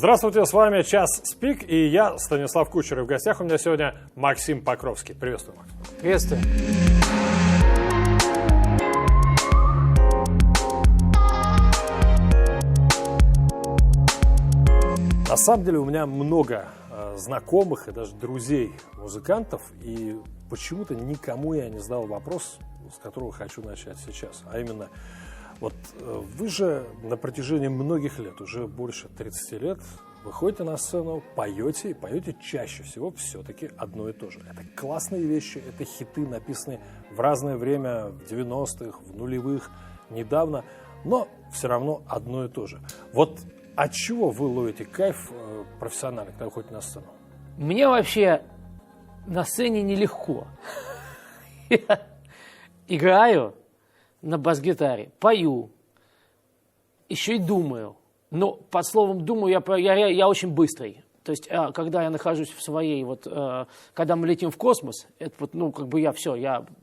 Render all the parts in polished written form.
Здравствуйте, с вами «Час Спик» и я, Станислав Кучер. И в гостях у меня сегодня Максим Покровский. Приветствую, Макс. Приветствую. На самом деле у меня много знакомых и даже друзей музыкантов, и почему-то никому я не задал вопрос, с которого хочу начать сейчас. А именно, вот вы же на протяжении многих лет, уже больше 30 лет, выходите на сцену, поете, и поете чаще всего все-таки одно и то же. Это классные вещи, это хиты, написанные в разное время, в 90-х, в нулевых, недавно, но все равно одно и то же. Вот от чего вы ловите кайф профессионально, когда выходите на сцену? Мне вообще на сцене нелегко. Я играю на бас-гитаре, пою, еще и думаю. Но под словом «думаю» я очень быстрый. То есть, когда я нахожусь в своей, когда мы летим в космос, это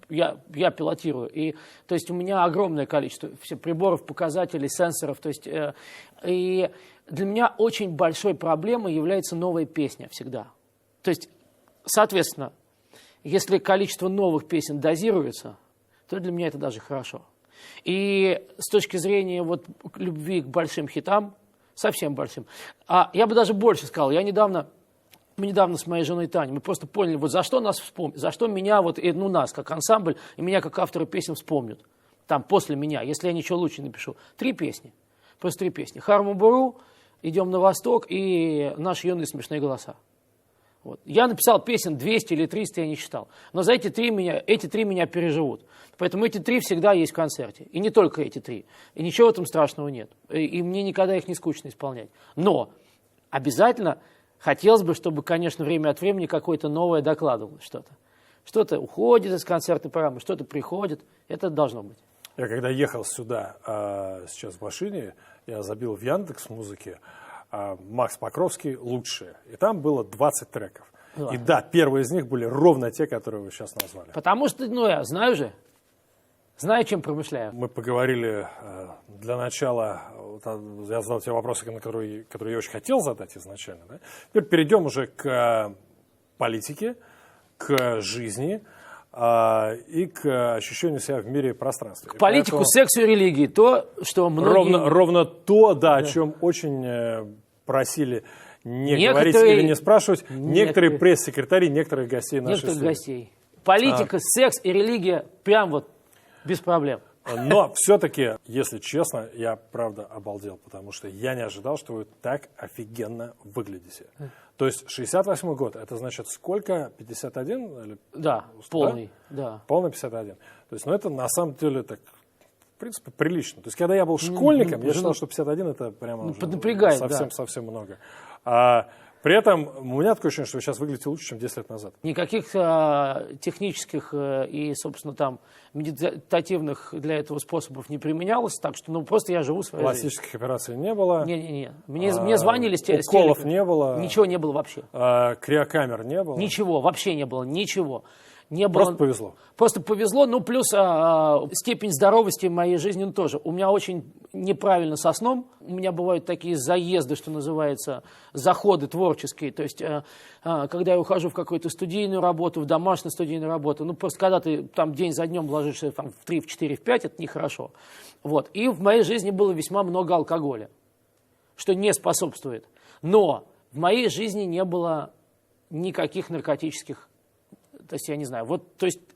я пилотирую. И, то есть, у меня огромное количество приборов, показателей, сенсоров. То есть, и для меня очень большой проблемой является новая песня всегда. То есть, соответственно, если количество новых песен дозируется, то для меня это даже хорошо. И с точки зрения любви к большим хитам, совсем большим, я бы даже больше сказал, мы недавно с моей женой Таней, мы просто поняли, за что нас вспомнят, за что меня, нас как ансамбль, и меня как автора песен вспомнят. Там, после меня, если я ничего лучше напишу. 3 песни, просто 3 песни. «Харму-буру», «Идем на восток» и «Наши юные смешные голоса». Вот. Я написал песен 200 или 300, я не считал. Но за эти 3 меня переживут. Поэтому эти 3 всегда есть в концерте. И не только эти 3. И ничего в этом страшного нет. И мне никогда их не скучно исполнять. Но обязательно хотелось бы, чтобы, конечно, время от времени какое-то новое докладывалось что-то. Что-то уходит из концертной программы, что-то приходит. Это должно быть. Я когда ехал сюда, сейчас в машине, я забил в Яндекс.Музыке Макс Покровский «Лучшие». И там было 20 треков. Да. И да, первые из них были ровно те, которые вы сейчас назвали. Потому что, я знаю же. Знаю, чем промышляю. Мы поговорили для начала, я задал те вопросы, которые я очень хотел задать изначально. Да? Теперь перейдем уже к политике, к жизни и к ощущению себя в мире и пространстве. К политику, сексу и религии. То, что многие... Ровно то, да, о чем очень просили не говорить или не спрашивать некоторые пресс-секретари некоторых гостей нашей студии. Гостей. Политика, секс и религия прям без проблем. Но все-таки, если честно, я правда обалдел, потому что я не ожидал, что вы так офигенно выглядите. То есть 68-й год, это значит сколько? 51? Да, полный. Да? Полный 51. То есть, это на самом деле так, в принципе, прилично. То есть, когда я был школьником, я считал, что 51 это прямо поднапрягает, совсем много. При этом у меня такое ощущение, что вы сейчас выглядите лучше, чем 10 лет назад. Никаких технических и, собственно, медитативных для этого способов не применялось, так что, просто я живу своей жизнью. Пластических операций не было? Не. Мне звонили с телефона. Уколов не было? Ничего не было вообще. Криокамер не было? Ничего, вообще не было, ничего. Не было. Просто повезло. Просто повезло, плюс степень здоровости в моей жизни тоже. У меня очень неправильно со сном. У меня бывают такие заезды, что называется, заходы творческие. То есть, когда я ухожу в какую-то студийную работу, в домашнюю студийную работу, просто когда ты там день за днем ложишься в 3, в 4, в 5, это нехорошо. И в моей жизни было весьма много алкоголя, что не способствует. Но в моей жизни не было никаких наркотических. То есть, я не знаю,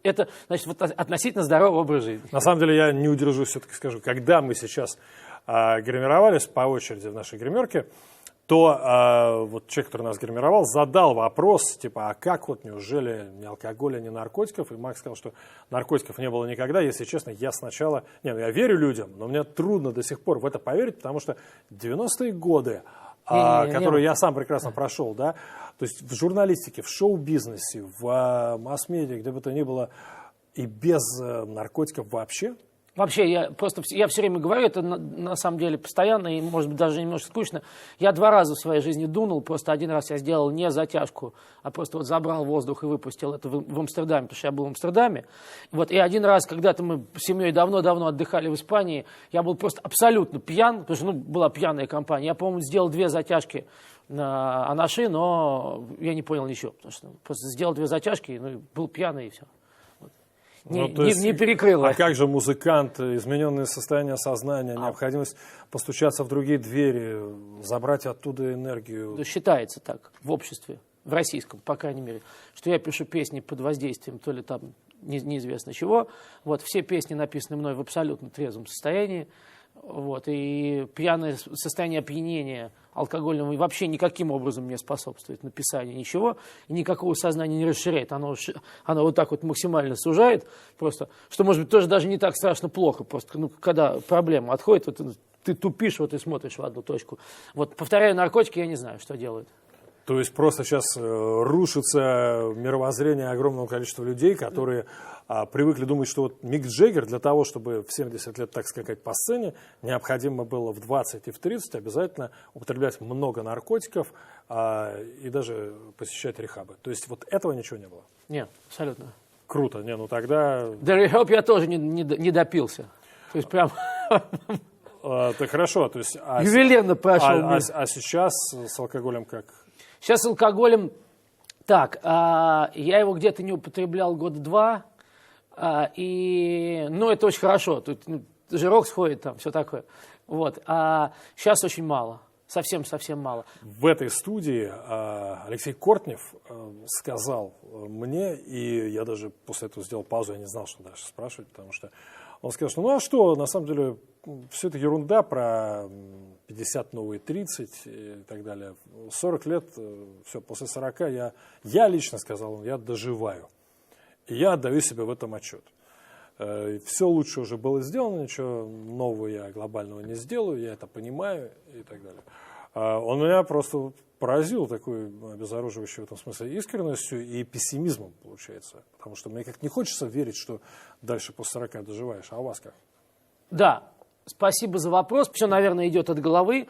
это, значит, относительно здоровый образ жизни. На самом деле, я не удержусь, все-таки скажу, когда мы сейчас гримировались по очереди в нашей гримерке, то человек, который нас гримировал, задал вопрос, а как неужели ни алкоголя, ни наркотиков? И Макс сказал, что наркотиков не было никогда. Если честно, я сначала, я верю людям, но мне трудно до сих пор в это поверить, потому что 90-е годы, которые я сам прекрасно прошел, да, то есть в журналистике, в шоу-бизнесе, в масс-медиа, где бы то ни было, и без наркотиков вообще, Вообще, я все время говорю, это на самом деле постоянно и, может быть, даже немножко скучно. Я 2 раза в своей жизни дунул, просто 1 раз я сделал не затяжку, а просто вот забрал воздух и выпустил это в Амстердаме, потому что я был в Амстердаме. Вот, и 1 раз, когда-то мы с семьей давно-давно отдыхали в Испании, я был просто абсолютно пьян, потому что, была пьяная компания. Я, по-моему, сделал 2 затяжки на анаши, но я не понял ничего, потому что просто сделал 2 затяжки, был пьяный и все. Не перекрыло. А как же музыкант, измененное состояние сознания, необходимость постучаться в другие двери, забрать оттуда энергию? Да, считается так в обществе, в российском, по крайней мере, что я пишу песни под воздействием то ли там неизвестно чего. Вот, все песни написаны мной в абсолютно трезвом состоянии. Вот, и пьяное состояние опьянения алкогольного вообще никаким образом не способствует написанию ничего, и никакого сознания не расширяет. Оно вот так вот максимально сужает, просто, что, может быть, тоже даже не так страшно плохо. Просто, когда проблема отходит, вот, ты тупишь, вот и смотришь в одну точку. Вот, повторяю, наркотики я не знаю, что делают. То есть просто сейчас рушится мировоззрение огромного количества людей, которые привыкли думать, что вот Мик Джаггер для того, чтобы в 70 лет, так скакать по сцене, необходимо было в 20 и в 30 обязательно употреблять много наркотиков и даже посещать рехабы. То есть вот этого ничего не было? Нет, абсолютно. Круто. Тогда... До рехаб я тоже не допился. То есть прям... Это хорошо. То есть, ювелирно прошел. А сейчас с алкоголем как? Сейчас с алкоголем... Так, я его где-то не употреблял 2 года, это очень хорошо. Тут жирок сходит, там все такое. Вот. А сейчас очень мало. Совсем мало. В этой студии Алексей Кортнев сказал мне, и я даже после этого сделал паузу, я не знал, что дальше спрашивать, потому что он сказал, что на самом деле все это ерунда про 50 новые 30 и так далее. 40 лет, все, после 40 я лично сказал он, я доживаю. И я отдаю себе в этом отчет. Все лучше уже было сделано, ничего нового я глобального не сделаю, я это понимаю и так далее. Он меня просто поразил такой обезоруживающей в этом смысле искренностью и пессимизмом, получается. Потому что мне как не хочется верить, что дальше после 40 доживаешь. А у вас как? Да, спасибо за вопрос. Все, наверное, идет от головы.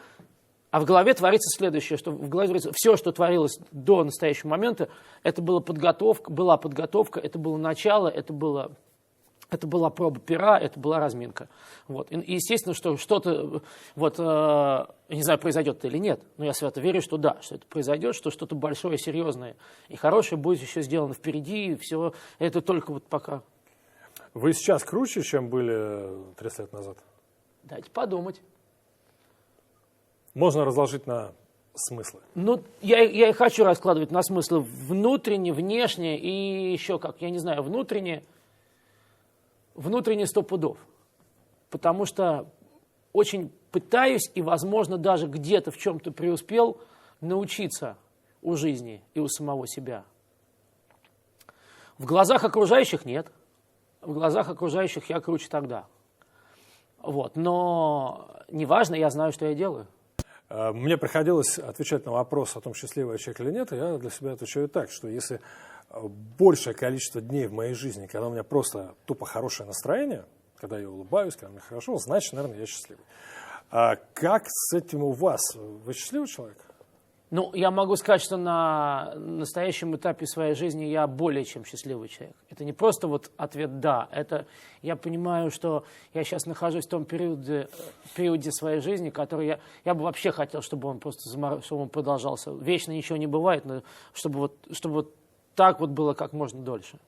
А в голове творится следующее, что в голове творится все, что творилось до настоящего момента, это была подготовка, это было начало, это была проба пера, это была разминка. Вот. И естественно, что что-то, не знаю, произойдет это или нет, но я свято верю, что да, что это произойдет, что что-то большое, серьезное и хорошее будет еще сделано впереди, и все это только вот пока. Вы сейчас круче, чем были 30 лет назад? Дайте подумать. Можно разложить на смыслы. Я и хочу раскладывать на смыслы внутренне, внешне и еще я не знаю, внутренне 100 пудов. Потому что очень пытаюсь и, возможно, даже где-то в чем-то преуспел научиться у жизни и у самого себя. В глазах окружающих нет. В глазах окружающих я круче тогда. Вот. Но неважно, я знаю, что я делаю. Мне приходилось отвечать на вопрос о том, счастливый человек или нет, и я для себя отвечаю так, что если большее количество дней в моей жизни, когда у меня просто тупо хорошее настроение, когда я улыбаюсь, когда мне хорошо, значит, наверное, я счастливый. А как с этим у вас? Вы счастливый человек? Я могу сказать, что на настоящем этапе своей жизни я более чем счастливый человек. Это не просто ответ «да». Это я понимаю, что я сейчас нахожусь в том периоде своей жизни, который я бы вообще хотел, чтобы он просто чтобы он продолжался. Вечно ничего не бывает, но чтобы так было как можно дольше.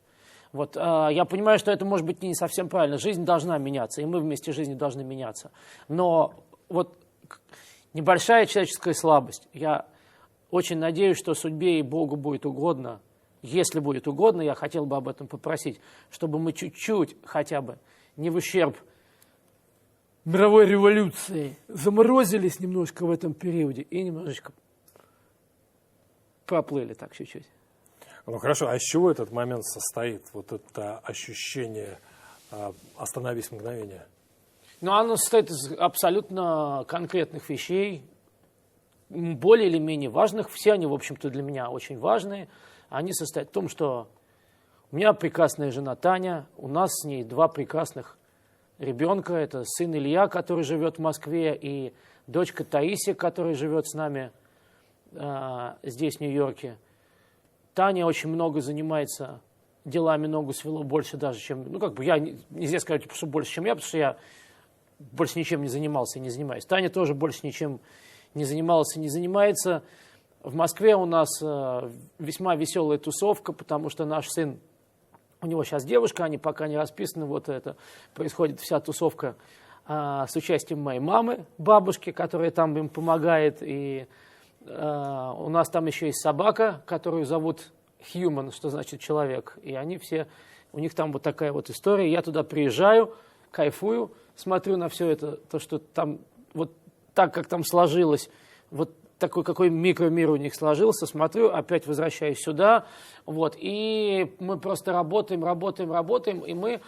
Я понимаю, что это может быть не совсем правильно. Жизнь должна меняться, и мы вместе с жизнью должны меняться. Но небольшая человеческая слабость. Я очень надеюсь, что судьбе и Богу будет угодно. Если будет угодно, я хотел бы об этом попросить, чтобы мы чуть-чуть хотя бы, не в ущерб мировой революции, заморозились немножко в этом периоде и немножечко проплыли так чуть-чуть. Хорошо, а из чего этот момент состоит? Это ощущение «остановись мгновение»? Оно состоит из абсолютно конкретных вещей, более или менее важных. Все они, в общем-то, для меня очень важные. Они состоят в том, что у меня прекрасная жена Таня, у нас с ней 2 прекрасных ребенка. Это сын Илья, который живет в Москве, и дочка Таисия, которая живет с нами здесь, в Нью-Йорке. Таня очень много занимается делами, ногу свело больше даже, чем... Ну, как бы я, нельзя сказать, что больше, чем я, потому что я больше ничем не занимался и не занимаюсь. Таня тоже больше ничем не занималась и не занимается. В Москве у нас весьма веселая тусовка, потому что наш сын, у него сейчас девушка, они пока не расписаны, вот это происходит вся тусовка с участием моей мамы, бабушки, которая там им помогает, и у нас там еще есть собака, которую зовут Human, что значит человек, и они все, у них там вот такая вот история, я туда приезжаю, кайфую, смотрю на все это, то, что там, вот так, как там сложилось, вот такой, какой микромир у них сложился, смотрю, опять возвращаюсь сюда, вот, и мы просто работаем, и мы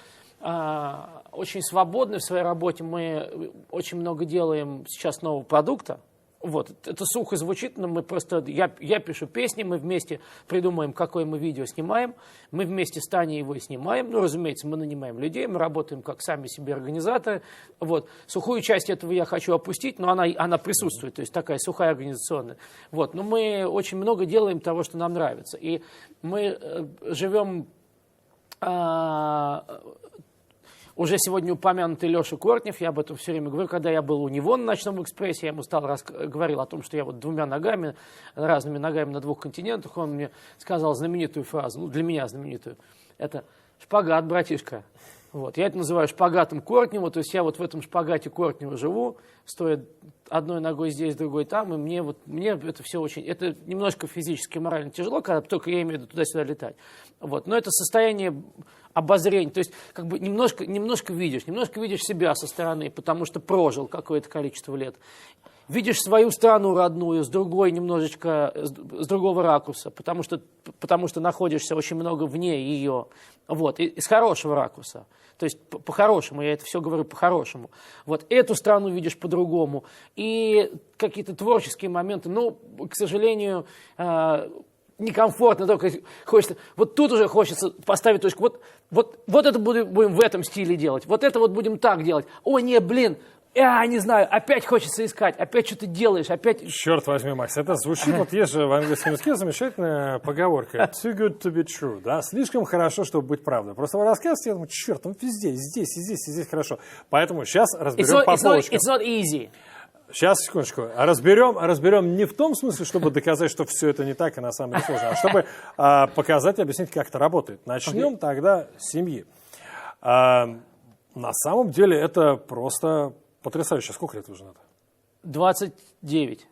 очень свободны в своей работе, мы очень много делаем сейчас нового продукта. Вот, это сухо звучит, но мы просто, я пишу песни, мы вместе придумаем, какое мы видео снимаем, мы вместе с Таней его и снимаем, ну, разумеется, мы нанимаем людей, мы работаем как сами себе организаторы, вот, сухую часть этого я хочу опустить, но она присутствует, то есть такая сухая организационная, вот, но мы очень много делаем того, что нам нравится, и мы живем... Уже сегодня упомянутый Леша Кортнев, я об этом все время говорю, когда я был у него на «Ночном экспрессе», я ему говорил о том, что я вот двумя ногами, разными ногами на двух континентах, он мне сказал знаменитую фразу, ну, для меня знаменитую, это «шпагат, братишка». Вот. Я это называю шпагатом Кортнева, то есть я вот в этом шпагате Кортнева живу, стоя одной ногой здесь, другой там, и мне это все очень, это немножко физически и морально тяжело, когда только я имею в виду туда-сюда летать. Вот. Но это состояние обозрения, то есть как бы немножко видишь себя со стороны, потому что прожил какое-то количество лет. Видишь свою страну родную с другой немножечко, с другого ракурса, потому что находишься очень много вне ее, вот, и с хорошего ракурса. То есть по-хорошему, я это все говорю по-хорошему. Вот эту страну видишь по-другому. И какие-то творческие моменты, ну, к сожалению, некомфортно, только хочется, вот тут уже хочется поставить точку, вот это будем в этом стиле делать, вот это вот будем так делать. О, не, блин, не знаю, опять хочется искать, опять что-то делаешь, опять... Черт возьми, Макс, это звучит, вот есть же в английском языке замечательная поговорка too good to be true, да, слишком хорошо, чтобы быть правдой. Просто вы рассказываете, я думаю, черт, он везде, здесь хорошо. Поэтому сейчас разберем по полочкам. It's not easy. Сейчас, секундочку. Разберем не в том смысле, чтобы доказать, что все это не так и на самом деле сложно, а чтобы показать и объяснить, как это работает. Начнем тогда с семьи. На самом деле это просто потрясающе. Сколько лет вы женаты? 29.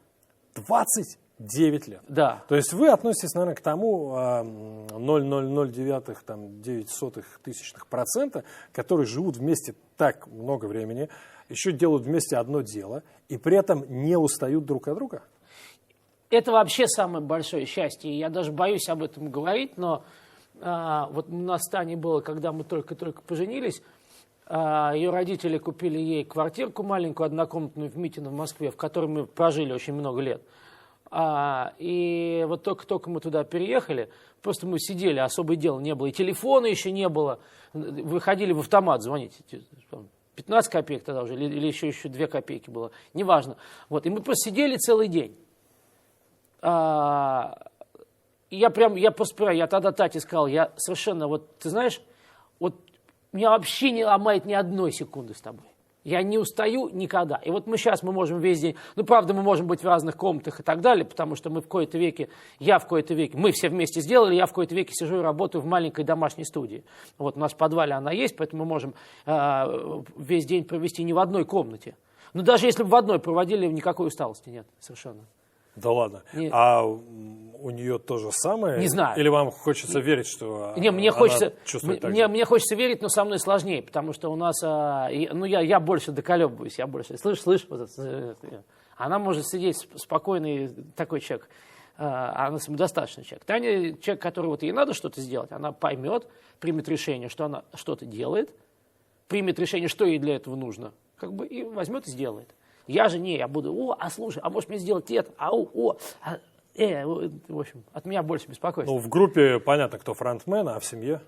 29 лет? Да. То есть вы относитесь, наверное, к тому 0,0009%, которые живут вместе так много времени, еще делают вместе одно дело, и при этом не устают друг от друга? Это вообще самое большое счастье. Я даже боюсь об этом говорить, но вот у нас с Таней было, когда мы только-только поженились, ее родители купили ей квартирку маленькую, однокомнатную в Митино в Москве, в которой мы прожили очень много лет. И вот только мы туда переехали, просто мы сидели, особое дело не было, и телефона еще не было, выходили в автомат звонить, 15 копеек тогда уже, или еще 2 копейки было, неважно. Вот, и мы просто сидели целый день. И я тогда Тате сказал, я совершенно, вот, ты знаешь, вот меня вообще не ломает ни одной секунды с тобой. Я не устаю никогда. И вот мы можем весь день, ну, правда, мы можем быть в разных комнатах и так далее, потому что мы в кои-то веке, мы все вместе сделали, я в кои-то веке сижу и работаю в маленькой домашней студии. Вот у нас в подвале она есть, поэтому мы можем весь день провести не в одной комнате. Но даже если бы в одной проводили, никакой усталости нет совершенно. Да ладно. Нет. А у нее то же самое? Не знаю. Или вам хочется верить, что мне она чувствует так же? Мне хочется верить, но со мной сложнее, потому что у нас, я больше доколебываюсь, слышь, вот это, она может сидеть спокойный такой человек, она самодостаточный человек. Таня человек, который вот ей надо что-то сделать, она поймет, примет решение, что она что-то делает, примет решение, что ей для этого нужно, как бы и возьмет и сделает. Я же я буду, слушай, а можешь мне сделать это, в общем, от меня больше беспокойства. Ну, в группе понятно, кто фронтмен, а в семье?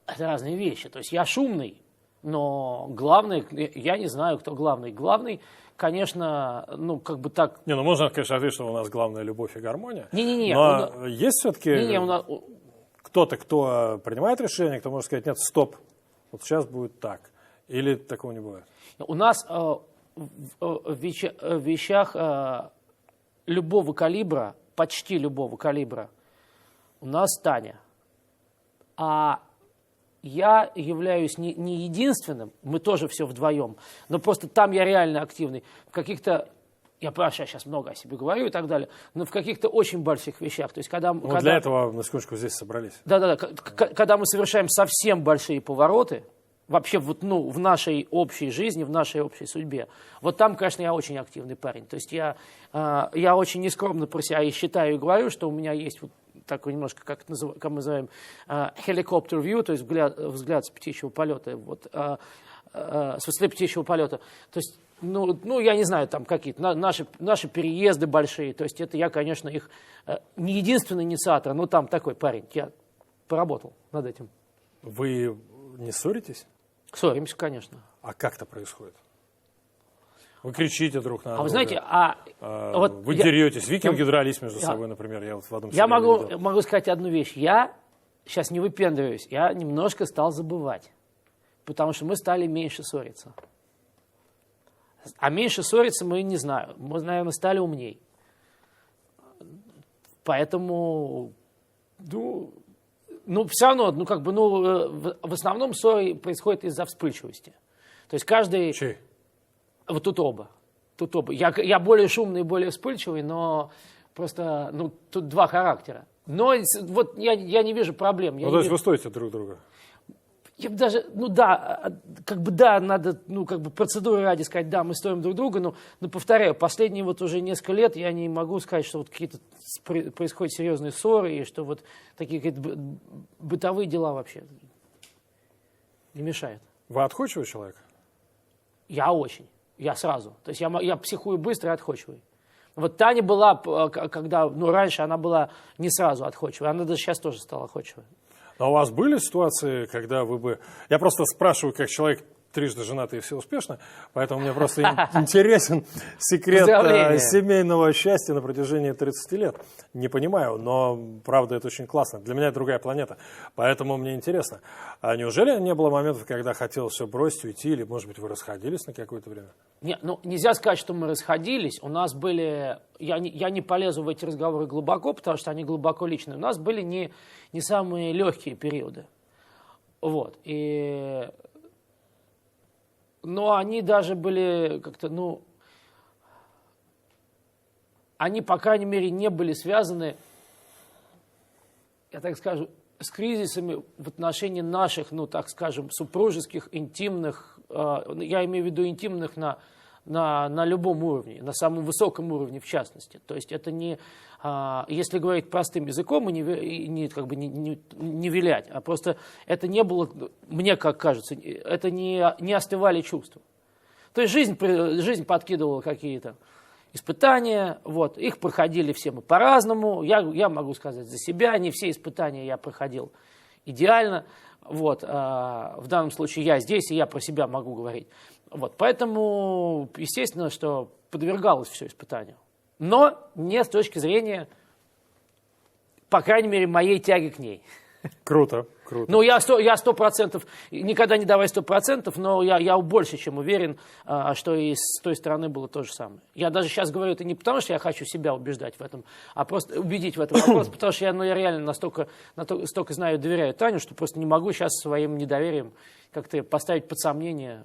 Это разные вещи. То есть я шумный, Но главный, я не знаю, кто главный. Главный, конечно, ну, как бы так... Не, ну можно, конечно, ответить, что у нас главная любовь и гармония. Не-не-не. Но есть все-таки Не-не, кто-то, кто принимает решение, кто может сказать, нет, стоп, вот сейчас будет так. Или такого не бывает? У нас в вещах любого калибра, почти любого калибра, у нас Таня. А я являюсь не единственным, мы тоже все вдвоем, но просто там я реально активный. В каких-то, я сейчас много о себе говорю и так далее, но в каких-то очень больших вещах. То есть, когда для этого, на секундочку, здесь собрались. Да-да-да, когда мы совершаем совсем большие повороты, вообще вот, ну, в нашей общей жизни, в нашей общей судьбе. Вот там, конечно, я очень активный парень. То есть я очень нескромно про себя и считаю и говорю, что у меня есть вот такой немножко, как мы называем, helicopter view, то есть взгляд с птичьего полета, вот, с высоты птичьего полета. То есть, ну, я не знаю, там какие-то наши переезды большие, то есть это я, конечно, их не единственный инициатор, но там такой парень, я поработал над этим. Вы не ссоритесь? Ссоримся, конечно. А как это происходит? Вы кричите друг на друга. А вы знаете, вот вы деретесь. Викинги дрались между собой, например. Я вот в одном я могу сказать одну вещь. Я сейчас не выпендриваюсь. Я немножко стал забывать. Потому что мы стали меньше ссориться. А меньше ссориться мы не знаю. Мы, наверное, стали умней. Поэтому, все равно, в основном ссоры происходят из-за вспыльчивости. То есть каждый... Чей? Вот тут оба. Я более шумный и более вспыльчивый, но просто, тут два характера. Но вот я не вижу проблем. То есть вы стоите друг друга? Я бы даже, надо, процедуры ради сказать, да, мы стоим друг друга, но повторяю, последние вот уже несколько лет я не могу сказать, что вот какие-то происходят серьезные ссоры, и что вот такие какие-то бытовые дела вообще не мешают. Вы отходчивый человек? Я очень. Я сразу. То есть я психую быстро и отходчивый. Вот Таня была, когда, раньше она была не сразу отходчивой, она даже сейчас тоже стала отходчивой. А у вас были ситуации, когда вы бы... Я просто спрашиваю, как человек трижды женатый и все успешно, поэтому мне просто интересен секрет семейного счастья на протяжении 30 лет. Не понимаю, но правда это очень классно. Для меня это другая планета, поэтому мне интересно. А неужели не было моментов, когда хотелось все бросить, уйти, или, может быть, вы расходились на какое-то время? Нельзя сказать, что мы расходились. У нас были... Я не полезу в эти разговоры глубоко, потому что они глубоко личные. У нас были не самые легкие периоды. Вот. Но они даже были как-то, они, по крайней мере, не были связаны, я так скажу, с кризисами в отношении наших, так скажем, супружеских, интимных, я имею в виду интимных на любом уровне, на самом высоком уровне в частности. То есть это не, если говорить простым языком, и не вилять, а просто это не было, мне как кажется, это не остывали чувства. То есть жизнь подкидывала какие-то испытания, вот, их проходили все мы по-разному, я могу сказать за себя, не все испытания я проходил идеально, вот, в данном случае я здесь, и я про себя могу говорить. Вот, поэтому, естественно, что подвергалось все испытанию. Но не с точки зрения, по крайней мере, моей тяги к ней. Круто, круто. Я 100%, никогда не давай 100%, но я больше чем уверен, что и с той стороны было то же самое. Я даже сейчас говорю это не потому, что я хочу себя убеждать в этом, а просто убедить в этом вопрос, потому что я реально настолько знаю и доверяю Таню, что просто не могу сейчас своим недоверием как-то поставить под сомнение.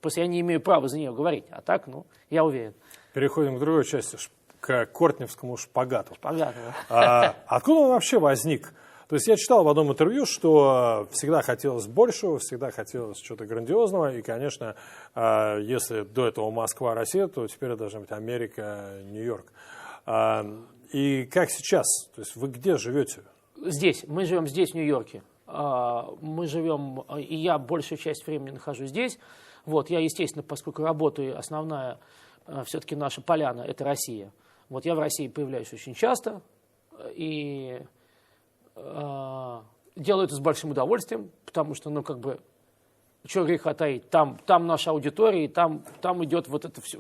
Просто я не имею права за нее говорить, а так, я уверен. Переходим к другой части, к кортневскому шпагату. Шпагату. Откуда он вообще возник? То есть я читал в одном интервью, что всегда хотелось большего, всегда хотелось чего-то грандиозного. И, конечно, если до этого Москва, Россия, то теперь это должна быть Америка, Нью-Йорк. И как сейчас? То есть вы где живете? Здесь. Мы живем здесь, в Нью-Йорке. Мы живем, и я большую часть времени нахожусь здесь. Вот, я, естественно, поскольку работаю, основная все-таки наша поляна – это Россия. Вот я в России появляюсь очень часто и делаю это с большим удовольствием, потому что, что греха таить, там наша аудитория, и там идет вот это все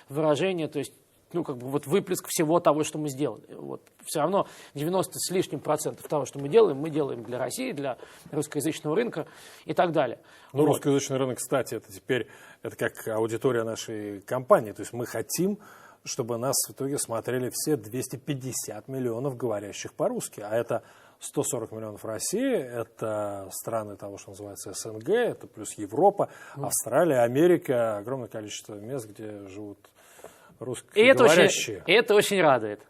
выражение, то есть, ну, как бы вот выплеск всего того, что мы сделали. Вот. Все равно 90 с лишним процентов того, что мы делаем для России, для русскоязычного рынка и так далее. Ну, вот. Русскоязычный рынок, кстати, это теперь это как аудитория нашей компании. То есть мы хотим, чтобы нас в итоге смотрели все 250 миллионов говорящих по-русски. А это 140 миллионов в России, это страны того, что называется СНГ, это плюс Европа, Австралия, Америка, огромное количество мест, где живут русскоговорящие. И это очень радует.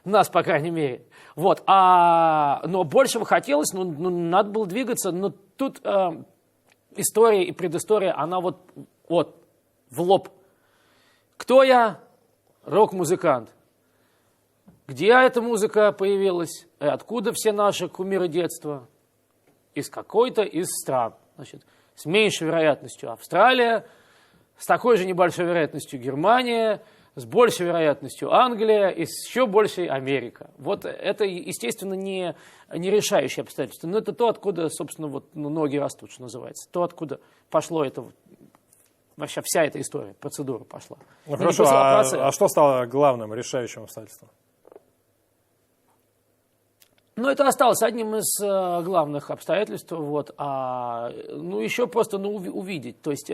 Нас, по крайней мере. Вот. Но больше бы хотелось, надо было двигаться. Но тут история и предыстория, она вот в лоб. Кто я? Рок-музыкант. Где эта музыка появилась? И откуда все наши кумиры детства? Из какой-то из стран. Значит, с меньшей вероятностью Австралия, с такой же небольшой вероятностью Германия, с большей вероятностью Англия и с еще большей Америка. Вот это, естественно, не решающее обстоятельство. Но это то, откуда, собственно, вот, ноги растут, что называется. То, откуда пошло это, вообще вся эта история, процедура пошла. Ну, хорошо, а что стало главным решающим обстоятельством? Ну, это осталось одним из главных обстоятельств. Вот, еще просто увидеть. То есть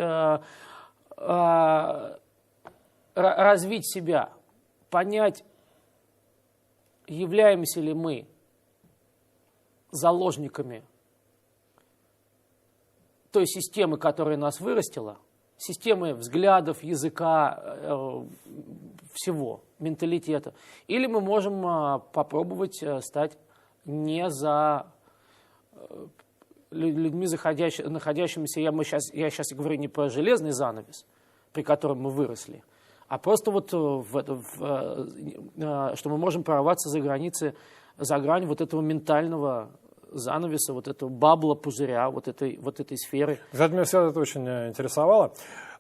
развить себя, понять, являемся ли мы заложниками той системы, которая нас вырастила, системы взглядов, языка, всего, менталитета. Или мы можем попробовать стать не за людьми, находящимися, я сейчас говорю не про железный занавес, при котором мы выросли, а просто вот что мы можем прорваться за границы, за грань вот этого ментального занавеса, вот этого бабла, пузыря, вот этой сферы. Кстати, меня всегда это очень интересовало.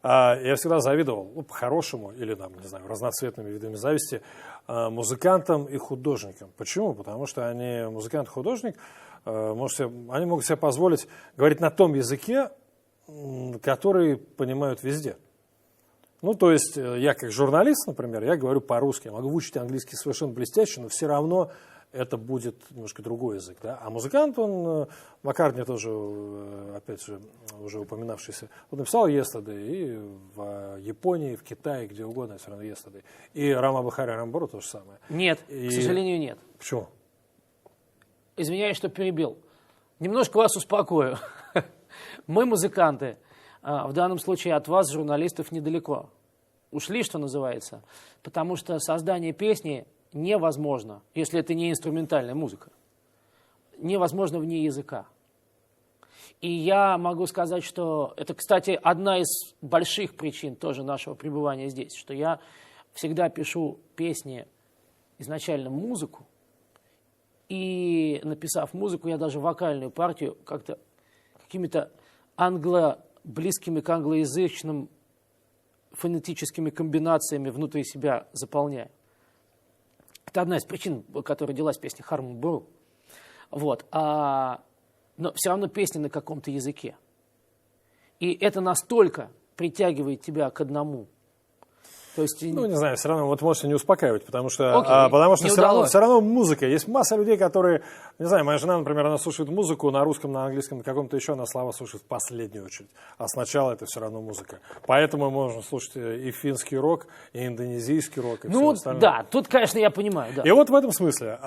Я всегда завидовал, по-хорошему, или, не знаю, разноцветными видами зависти, музыкантам и художникам. Почему? Потому что они, музыкант и художник, они могут себе позволить говорить на том языке, который понимают везде. Ну, то есть, я как журналист, например, я говорю по-русски, я могу выучить английский совершенно блестяще, но все равно это будет немножко другой язык. Да? А музыкант, Маккартни тоже, опять же, уже упоминавшийся, он написал «Yesterday» и в Японии, в Китае, где угодно, все равно «Yesterday». И Рама Бахари Рамбуру то же самое. Нет, к сожалению, нет. Почему? Извиняюсь, что перебил. Немножко вас успокою. Мы, музыканты, в данном случае от вас, журналистов, недалеко. Ушли, что называется. Потому что создание песни невозможно, если это не инструментальная музыка. Невозможно вне языка. И я могу сказать, что это, кстати, одна из больших причин тоже нашего пребывания здесь, что я всегда пишу песни, изначально музыку, и написав музыку, я даже вокальную партию как-то какими-то близкими к англоязычным фонетическими комбинациями внутри себя заполняю. Это одна из причин, которой родилась песня «Хармон Буру». Вот. Но все равно песня на каком-то языке. И это настолько притягивает тебя к одному. То есть, не знаю, все равно вот можете не успокаивать, потому что все равно музыка. Есть масса людей, которые, не знаю, моя жена, например, она слушает музыку на русском, на английском, на каком-то еще, она слова слушает в последнюю очередь. А сначала это все равно музыка. Поэтому можно слушать и финский рок, и индонезийский рок, и все остальное. Да, тут, конечно, я понимаю. Да. И вот в этом смысле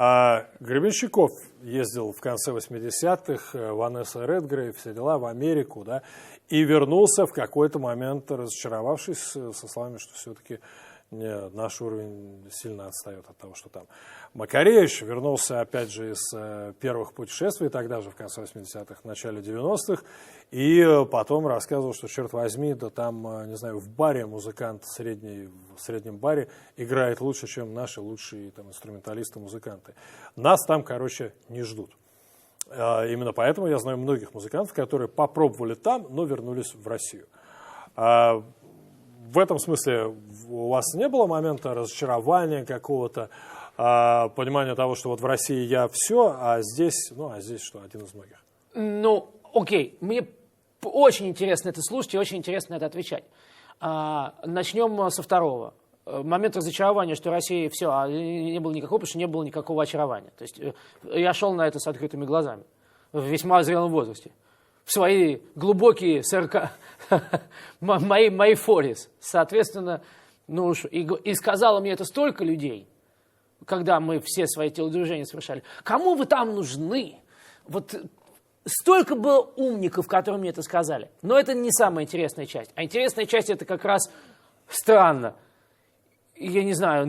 Гребенщиков ездил в конце 80-х, Ванесса Редгрейв, все дела, в Америку, да, и вернулся в какой-то момент, разочаровавшись, со словами, что все-таки наш уровень сильно отстает от того, что там. Макаревич вернулся, опять же, из первых путешествий, тогда же в конце 80-х, в начале 90-х, и потом рассказывал, что, черт возьми, да там, не знаю, в баре музыкант в среднем баре играет лучше, чем наши лучшие там инструменталисты-музыканты. Нас там, короче, не ждут. Именно поэтому я знаю многих музыкантов, которые попробовали там, но вернулись в Россию. В этом смысле у вас не было момента разочарования какого-то, понимания того, что вот в России я все, а здесь что, один из многих? Окей, мне Очень интересно это слушать и очень интересно на это отвечать. Начнем со второго. Момент разочарования, что Россия все, не было никакого, потому что не было никакого очарования. То есть я шел на это с открытыми глазами, в весьма зрелом возрасте. В свои глубокие 40, мои форис. Соответственно, ну уж, и сказало мне это столько людей, когда мы все свои телодвижения совершали. Кому вы там нужны? Вот столько было умников, которые мне это сказали. Но это не самая интересная часть. А интересная часть это как раз странно. Я не знаю,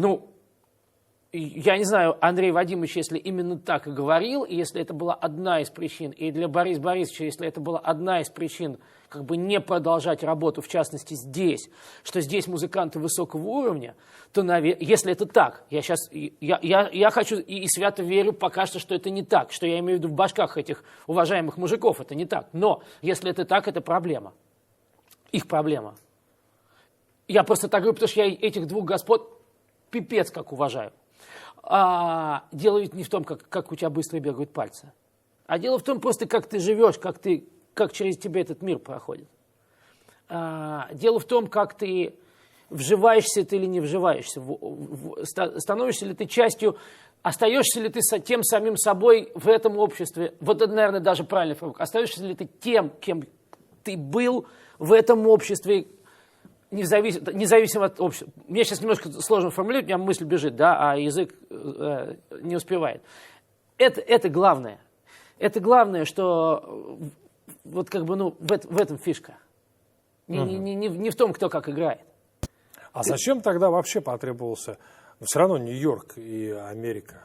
Андрей Вадимович, если именно так и говорил, и если это была одна из причин, и для Бориса Борисовича, если это была одна из причин, как бы не продолжать работу, в частности здесь, что здесь музыканты высокого уровня, то, если это так, я хочу и свято верю пока что это не так, что я имею в виду в башках этих уважаемых мужиков, это не так. Но если это так, это проблема. Их проблема. Я просто так говорю, потому что я этих двух господ пипец как уважаю. Дело ведь не в том, как у тебя быстро бегают пальцы, а дело в том просто, как ты живешь, как через тебя этот мир проходит. Дело в том, как ты вживаешься ты или не вживаешься, становишься ли ты частью, остаешься ли ты тем самим собой в этом обществе, вот это, наверное, даже правильный фраг, остаешься ли ты тем, кем ты был в этом обществе, независимо от общества. Мне сейчас немножко сложно формулировать, у меня мысль бежит, да, а язык не успевает. Это главное. Это главное, что вот как бы, в этом фишка. Не в том, кто как играет. А зачем тогда вообще потребовался, все равно Нью-Йорк и Америка?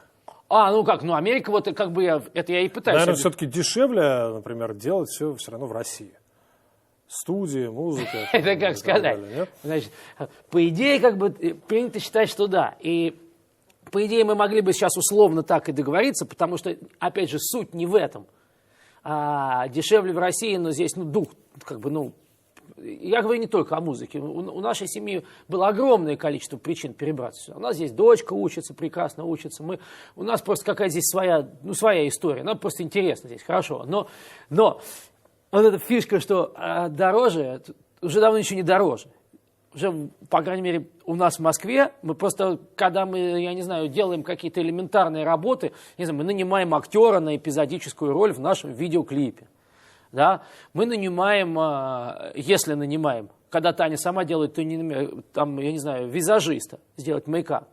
Америка, вот как бы это я и пытаюсь. Наверное, все-таки дешевле, например, делать все равно в России. Студии, музыка. Это как сказать. Значит, по идее, как бы принято считать, что да. И по идее мы могли бы сейчас условно так и договориться, потому что, опять же, суть не в этом. Дешевле в России, но здесь, дух, как бы, я говорю не только о музыке. У нашей семьи было огромное количество причин перебраться сюда. У нас здесь дочка учится, прекрасно учится. У нас просто какая-то здесь своя история. Нам просто интересно здесь, хорошо. Но вот эта фишка, что дороже, уже давно ничего не дороже. Уже, по крайней мере, у нас в Москве, мы просто, когда мы, я не знаю, делаем какие-то элементарные работы, не знаю, мы нанимаем актера на эпизодическую роль в нашем видеоклипе. Да? Мы нанимаем, если нанимаем, когда Таня сама делает, то там, я не знаю, визажиста сделать мейкап.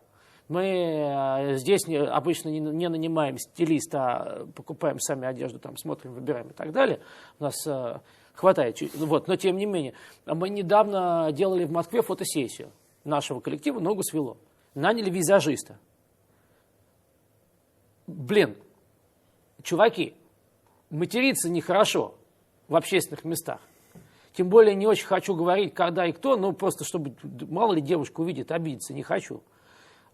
Мы здесь обычно не нанимаем стилиста, а покупаем сами одежду, там смотрим, выбираем и так далее. У нас хватает. Вот. Но тем не менее, мы недавно делали в Москве фотосессию нашего коллектива «Ногу свело». Наняли визажиста. Блин, чуваки, материться нехорошо в общественных местах. Тем более не очень хочу говорить, когда и кто, но просто чтобы, мало ли девушка увидит, обидеться не хочу.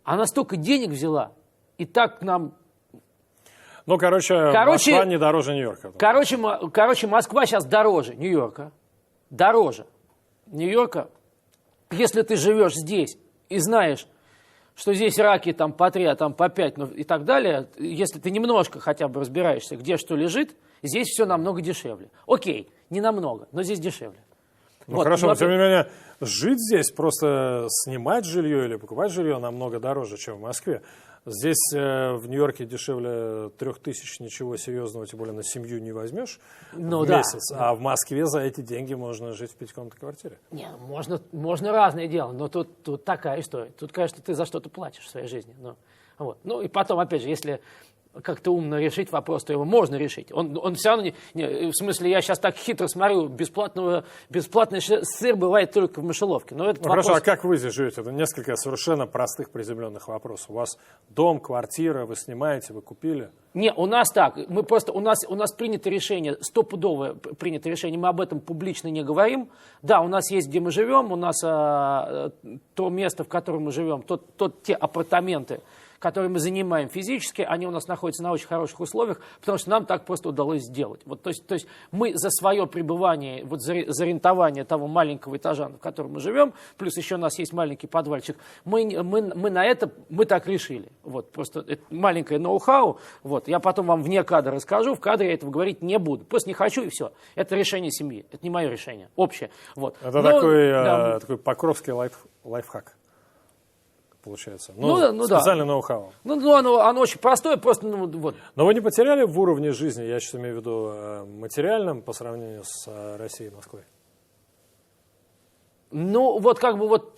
Она столько денег взяла, и так нам... Москва не дороже Нью-Йорка. Короче, Москва сейчас дороже Нью-Йорка. Дороже Нью-Йорка. Если ты живешь здесь и знаешь, что здесь раки там по 3, а там по 5 и так далее, если ты немножко хотя бы разбираешься, где что лежит, здесь все намного дешевле. Окей, не намного, но здесь дешевле. Хорошо, но тем не менее, жить здесь, просто снимать жилье или покупать жилье намного дороже, чем в Москве. Здесь в Нью-Йорке дешевле 3000 ничего серьезного, тем более на семью не возьмешь в месяц. Да. А в Москве за эти деньги можно жить в 5-комнатной квартире. Не, можно разное дело, но тут такая история. Тут, конечно, ты за что-то платишь в своей жизни. И потом, опять же, если как-то умно решить вопрос, то его можно решить. Он все равно в смысле, я сейчас так хитро смотрю, бесплатный сыр бывает только в мышеловке. Но вопрос... Хорошо, а как вы здесь живете? Это несколько совершенно простых приземленных вопросов. У вас дом, квартира, вы снимаете, вы купили? Не, у нас так. Мы просто, у нас принято решение, стопудовое принято решение, мы об этом публично не говорим. Да, у нас есть, где мы живем, у нас то место, в котором мы живем, те апартаменты, которые мы занимаем физически, они у нас находятся на очень хороших условиях, потому что нам так просто удалось сделать. Вот, то есть мы за свое пребывание, вот за арендование того маленького этажа, в котором мы живем, плюс еще у нас есть маленький подвальчик, мы на это, мы так решили. Вот, просто это маленькое ноу-хау, вот, я потом вам вне кадра расскажу, в кадре я этого говорить не буду. Просто не хочу и все. Это решение семьи, это не мое решение, общее. Вот. Это такой покровский лайфхак. Получается. Специальный ноу-хау. Оно очень простое, просто, вот. Но вы не потеряли в уровне жизни, я сейчас имею в виду материальном, по сравнению с Россией и Москвой? Вот как бы вот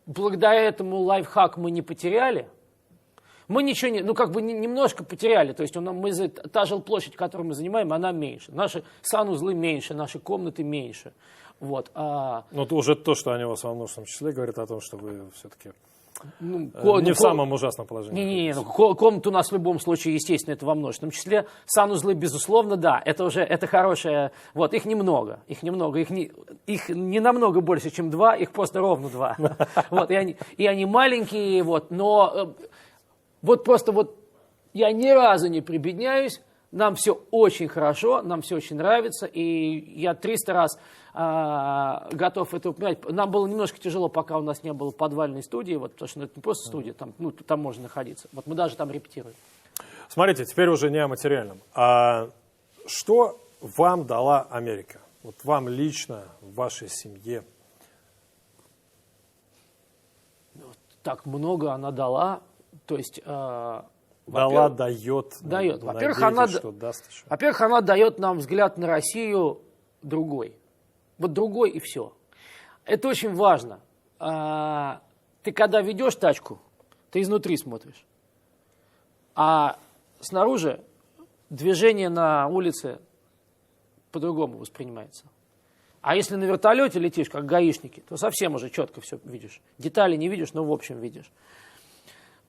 благодаря этому лайфхаку мы не потеряли. Мы ничего не, немножко потеряли. То есть та жилплощадь, которую мы занимаем, она меньше. Наши санузлы меньше, наши комнаты меньше. Вот. Но уже то, что они у вас во множественном числе, говорит о том, что вы все-таки... не в самом ужасном положении. Комнаты у нас в любом случае, естественно, это во множественном числе. Санузлы, безусловно, да, это хорошее. Вот, их немного. Их не намного больше, чем 2, их просто ровно 2. Вот, и они маленькие, вот, но вот просто вот я ни разу не прибедняюсь. Нам все очень хорошо, нам все очень нравится, и я 300 раз готов это упоминать. Нам было немножко тяжело, пока у нас не было подвальной студии, вот, потому что это не просто студия, там можно находиться. Вот мы даже там репетируем. Смотрите, теперь уже не о материальном. А что вам дала Америка? Вот вам лично, в вашей семье? Так много она дала, то есть... дает. Во-первых, она дает нам взгляд на Россию другой. Вот другой и все. Это очень важно. Ты когда ведешь тачку, ты изнутри смотришь. А снаружи движение на улице по-другому воспринимается. А если на вертолете летишь, как гаишники, то совсем уже четко все видишь. Детали не видишь, но в общем видишь.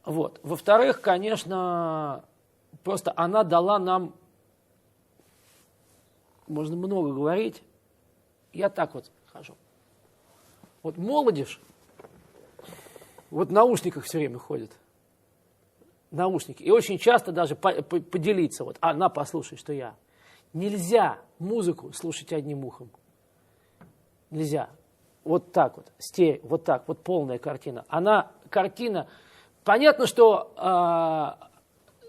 Вот. Во-вторых, конечно, просто она дала нам, можно много говорить, я так вот хожу. Вот молодежь, вот в наушниках все время ходит. Наушники. И очень часто даже поделиться, вот, послушай, что я. Нельзя музыку слушать одним ухом. Нельзя. Вот так вот, вот так, вот полная картина. Картина... Понятно, что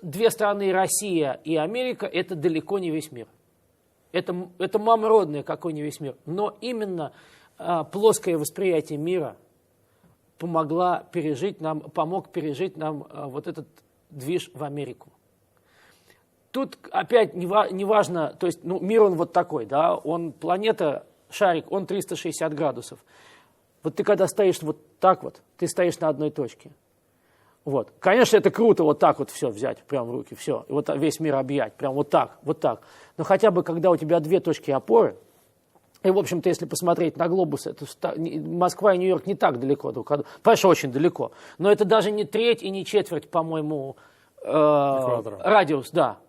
две страны, Россия и Америка, это далеко не весь мир. Это мама родная, какой не весь мир. Но именно плоское восприятие мира помог пережить нам вот этот движ в Америку. Тут опять не важно, то есть мир он вот такой, да, планета, шарик, он 360 градусов. Вот ты когда стоишь вот так вот, ты стоишь на одной точке. Вот. Конечно, это круто вот так вот все взять, прям в руки, все, и вот весь мир объять, прям вот так. Но хотя бы, когда у тебя две точки опоры, и, в общем-то, если посмотреть на глобус, Москва и Нью-Йорк не так далеко друг от друга, конечно, очень далеко, но это даже не треть и не четверть, по-моему, радиус, да.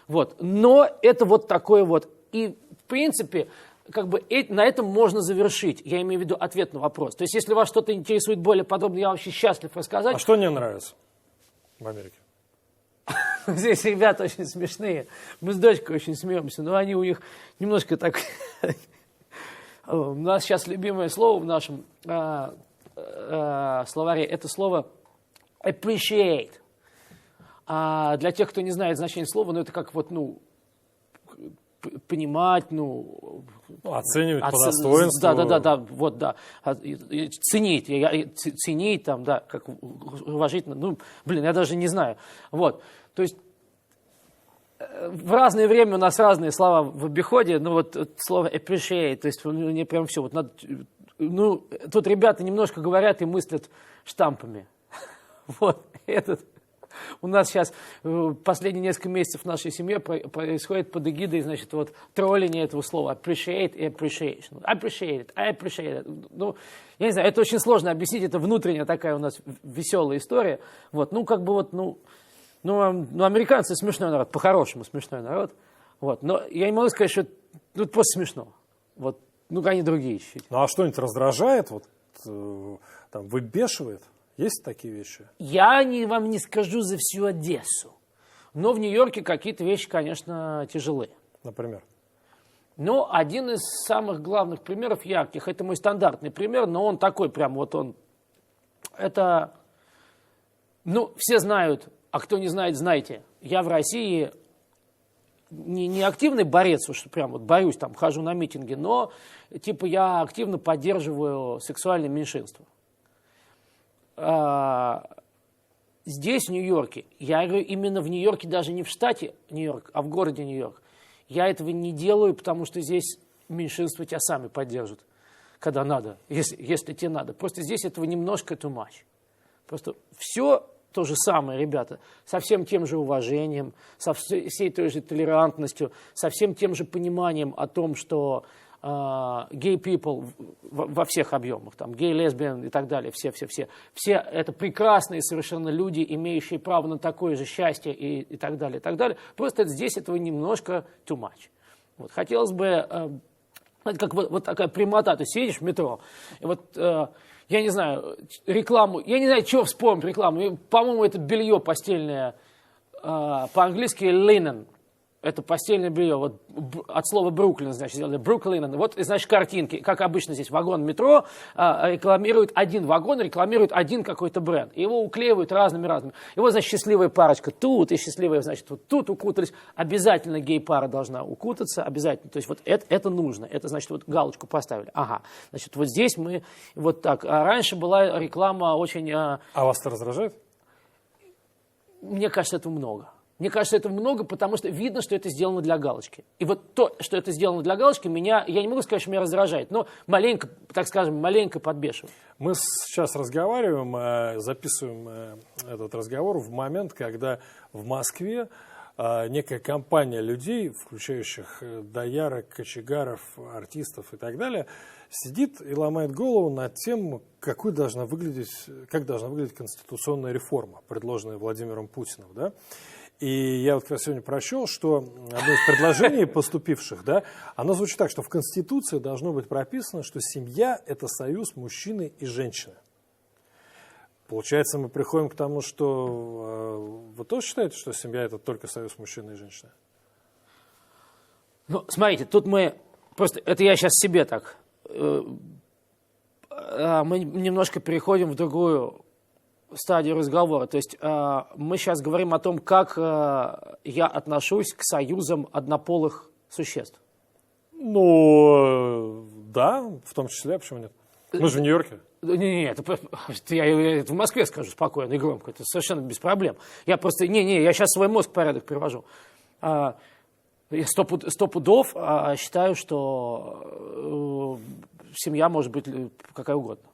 Вот. Но это вот такое вот, и, в принципе, как бы на этом можно завершить. Я имею в виду ответ на вопрос. То есть, если вас что-то интересует более подробно, я вообще счастлив рассказать. А что не нравится в Америке? Здесь ребята очень смешные. Мы с дочкой очень смеемся, но они у них немножко так... У нас сейчас любимое слово в нашем словаре, это слово appreciate. Для тех, кто не знает значение слова, это как вот, понимать, оценивать по достоинству. Да. Ценить там, да, как уважительно. Я даже не знаю. Вот, то есть в разное время у нас разные слова в обиходе, слово appreciate, то есть мне прям все, тут ребята немножко говорят и мыслят штампами. Вот, у нас сейчас последние несколько месяцев в нашей семье происходит под эгидой, тролление этого слова appreciate и appreciation. Appreciate it. Я не знаю, это очень сложно объяснить, это внутренняя такая у нас веселая история. Вот, американцы смешной народ, по-хорошему смешной народ. Вот, но я не могу сказать, что это просто смешно. Вот, они другие чуть-чуть. А что-нибудь раздражает, выбешивает? Есть такие вещи? Вам не скажу за всю Одессу. Но в Нью-Йорке какие-то вещи, конечно, тяжелые. Например? Но один из самых главных примеров ярких, это мой стандартный пример, но он такой прям вот он. Это, все знают, а кто не знает, знайте. Я в России не активный борец, что прям вот борюсь, там, хожу на митинги, но типа я активно поддерживаю сексуальные меньшинства. Здесь, в Нью-Йорке, я говорю именно в Нью-Йорке, даже не в штате Нью-Йорк, а в городе Нью-Йорк, я этого не делаю, потому что здесь меньшинства тебя сами поддержат, когда надо, если тебе надо. Просто здесь этого немножко too much. Просто все то же самое, ребята, со всем тем же уважением, со всей той же толерантностью, со всем тем же пониманием о том, что gay people во всех объемах, там, гей, лесбиян и так далее, все это прекрасные совершенно люди, имеющие право на такое же счастье и так далее, и так далее. Просто здесь этого немножко too much. Вот, хотелось бы, это как вот такая прямота, ты сидишь в метро, и вот, я не знаю, рекламу, я не знаю, что вспомнить рекламу, по-моему, это белье постельное, по-английски linen. Это постельное белье, вот от слова Бруклин, значит, сделали Бруклин. Вот, значит, картинки, как обычно здесь вагон метро, рекламирует один вагон, рекламирует один какой-то бренд. Его уклеивают разными. И вот, значит, счастливая парочка тут, и счастливая, значит, вот тут укутались. Обязательно гей-пара должна укутаться, обязательно. То есть вот это нужно, это, значит, вот галочку поставили. Ага, значит, вот здесь мы вот так. А раньше была реклама очень... А вас это раздражает? Мне кажется, этого много. Мне кажется, этого много, потому что видно, что это сделано для галочки. И вот то, что это сделано для галочки, я не могу сказать, что меня раздражает, но маленько, так скажем, маленько подбешивает. Мы сейчас разговариваем, записываем этот разговор в момент, когда в Москве некая компания людей, включающих доярок, кочегаров, артистов и так далее, сидит и ломает голову над тем, как должна выглядеть конституционная реформа, предложенная Владимиром Путиным, да? И я вот как раз сегодня прочел, что одно из предложений поступивших, да, оно звучит так, что в Конституции должно быть прописано, что семья – это союз мужчины и женщины. Получается, мы приходим к тому, что вы тоже считаете, что семья – это только союз мужчины и женщины? Ну, смотрите, тут мы просто, это я сейчас себе так, мы немножко переходим в другую стадию разговора. То есть мы сейчас говорим о том, как я отношусь к союзам однополых существ. Ну, да, в том числе, почему нет? Мы же в Нью-Йорке. Нет, я это в Москве скажу спокойно и громко, это совершенно без проблем. Я просто, я сейчас свой мозг в порядок привожу. Я 100 пудов считаю, что семья может быть какая угодно.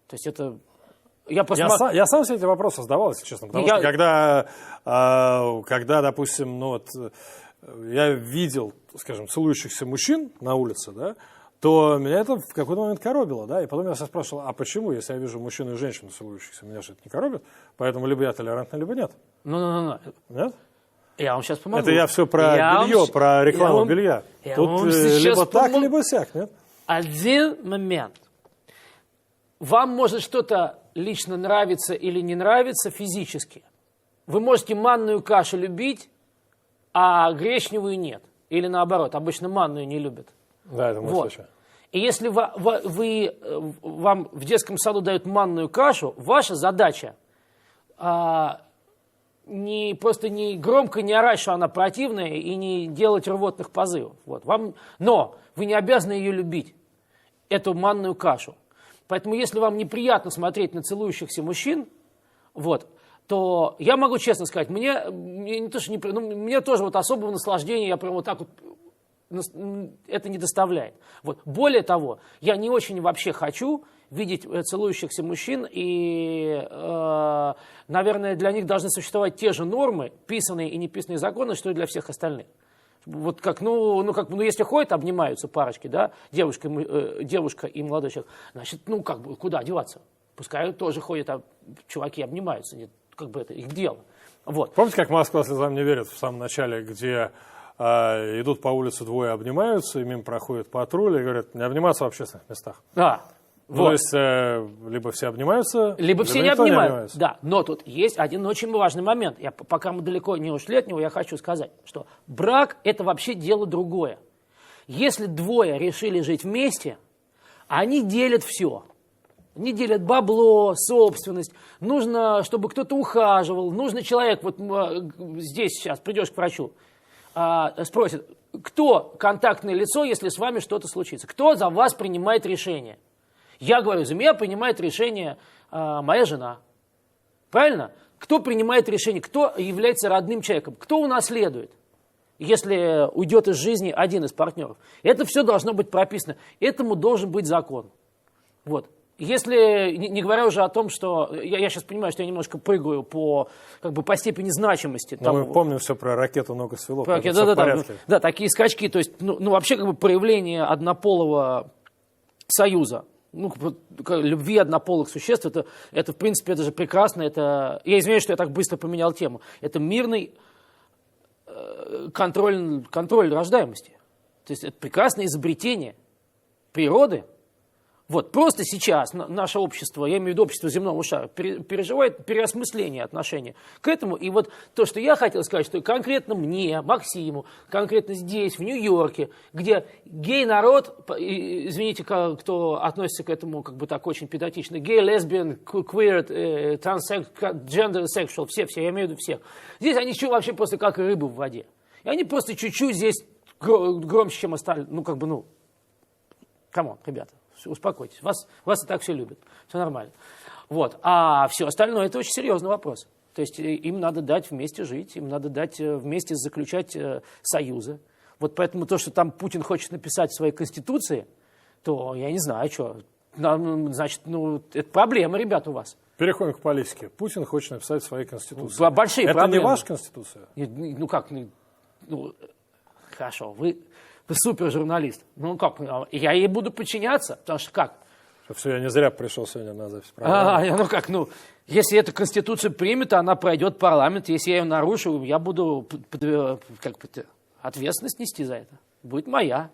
То есть это... Я сам себе эти вопросы задавал, если честно, потому что когда, допустим, я видел, скажем, целующихся мужчин на улице, да, то меня это в какой-то момент коробило, да, и потом я себя спрашивал, а почему, если я вижу мужчину и женщину целующихся, меня же это не коробит, поэтому либо я толерантный, либо нет. Нет? Я вам сейчас помогу. Это я все про белье, про рекламу белья. Тут либо так, либо сяк, нет? Один момент. Вам может что-то лично нравится или не нравится физически. Вы можете манную кашу любить, а гречневую нет. Или наоборот, обычно манную не любят. Да, это мой случай. И если вам в детском саду дают манную кашу, ваша задача просто не громко не орать, что она противная, и не делать рвотных позывов. Вот. Но вы не обязаны ее любить, эту манную кашу. Поэтому если вам неприятно смотреть на целующихся мужчин, то я могу честно сказать, мне тоже особого наслаждения, я прям вот так вот, это не доставляет. Более того, я не очень вообще хочу видеть целующихся мужчин, и, наверное, для них должны существовать те же нормы, писанные и неписанные законы, что и для всех остальных. Если ходят, обнимаются парочки, да, девушка и молодой человек, значит, куда деваться? Пускай тоже ходят, чуваки обнимаются, это их дело. Вот. Помните, как «Москва слезам не верит» в самом начале, где идут по улице двое, обнимаются, и мимо проходит патруль, и говорят, не обниматься в общественных местах. Да. Ну, то есть, либо все обнимаются, либо все не никто обнимают. Да, но тут есть один очень важный момент. Пока мы далеко не ушли от него, я хочу сказать, что брак – это вообще дело другое. Если двое решили жить вместе, они делят все. Они делят бабло, собственность. Нужно, чтобы кто-то ухаживал. Нужно человек, вот здесь сейчас придешь к врачу, спросит, кто контактное лицо, если с вами что-то случится? Кто за вас принимает решение? Я говорю, за меня принимает решение моя жена. Правильно? Кто принимает решение? Кто является родным человеком? Кто унаследует, если уйдет из жизни один из партнеров? Это все должно быть прописано. Этому должен быть закон. Вот. Если, не говоря уже о том, что... Я сейчас понимаю, что я немножко прыгаю по степени значимости. Но мы помним все про ракету «Ногу свело». Да, такие скачки. То есть, вообще проявление однополого союза. Любви однополых существ, это в принципе, это же прекрасно. Я извиняюсь, что я так быстро поменял тему. Это мирный контроль рождаемости. То есть, это прекрасное изобретение природы. Вот, просто сейчас наше общество, я имею в виду общество земного шара, переживает переосмысление отношения к этому. И вот то, что я хотел сказать, что конкретно мне, Максиму, конкретно здесь, в Нью-Йорке, где гей-народ, извините, кто относится к этому так очень педантично, гей, лесбиян, queer, gender sexual, все, я имею в виду всех. Здесь они вообще просто как рыбы в воде. И они просто чуть-чуть здесь громче, чем остальные. Камон, ребята. Успокойтесь, вас и так все любят, все нормально. Вот. А все остальное – это очень серьезный вопрос. То есть им надо дать вместе жить, им надо дать вместе заключать союзы. Вот поэтому то, что там Путин хочет написать в своей конституции, то я не знаю, что. Значит, это проблема, ребята, у вас. Переходим к политике. Путин хочет написать в своей конституции. Большие это проблемы. Не ваша конституция? Хорошо, вы супер журналист. Я ей буду подчиняться, потому что как? Все, я не зря пришел сегодня на запись программы. Если эту конституцию примет, она пройдет в парламент. Если я ее нарушу, я буду ответственность нести за это. Будет моя.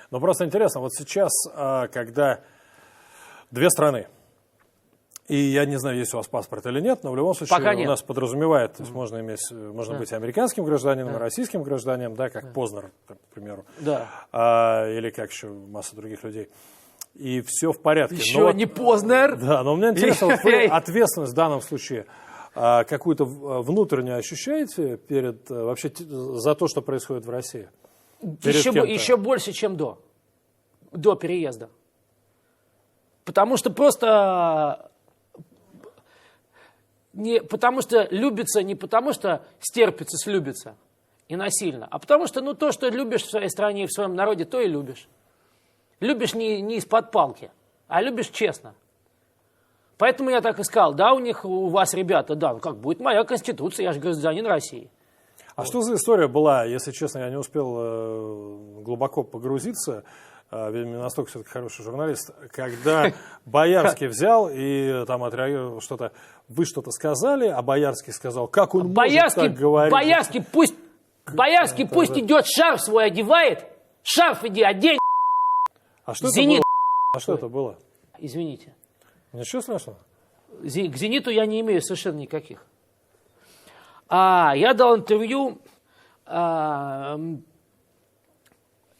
Но просто интересно, вот сейчас, когда две страны, и я не знаю, есть у вас паспорт или нет, но в любом случае у нас подразумевает, то есть можно быть американским гражданином, и российским гражданином, да, как Познер, к примеру, или как еще масса других людей. И все в порядке. Еще не Познер. Да, но мне интересно, вот вы ответственность в данном случае какую-то внутреннюю ощущаете вообще за то, что происходит в России? Еще больше, чем до переезда. Потому что просто... потому что любится, не потому что стерпится, слюбится и насильно, а потому что то, что любишь в своей стране и в своем народе, то и любишь. Любишь не из-под палки, а любишь честно. Поэтому я так и сказал, у вас, ребята, будет моя конституция, я же гражданин России. А что за история была, если честно, я не успел глубоко погрузиться, видимо, не настолько все-таки хороший журналист, когда Боярский взял и там отреагировал что-то, вы что-то сказали, а Боярский сказал, как он может так говорить? Боярский пусть идет, шарф свой одевает, шарф иди одень. А что это было? А что это было? Извините. Ничего страшного? К «Зениту» я не имею совершенно никаких. Я дал интервью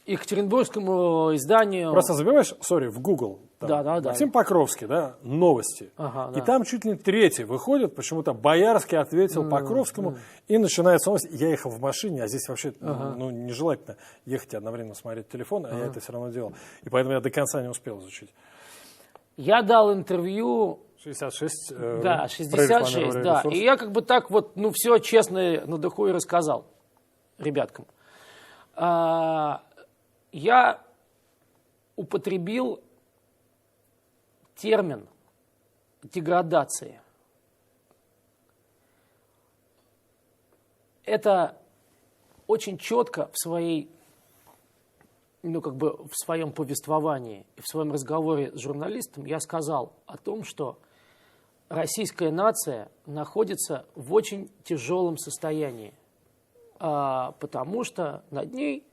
екатеринбургскому изданию... Просто забиваешь, в Google. Максим Покровский, новости. И там чуть ли не третий выходит, почему-то Боярский ответил Покровскому, и начинается новость. Я ехал в машине, а здесь вообще нежелательно ехать и одновременно смотреть телефон, а я это все равно делал. И поэтому я до конца не успел изучить. Я дал интервью... 66. 66, да. И я все честно на духу и рассказал ребяткам. Я употребил термин деградации. Это очень четко в своем повествовании и в своем разговоре с журналистом я сказал о том, что российская нация находится в очень тяжелом состоянии, потому что над ней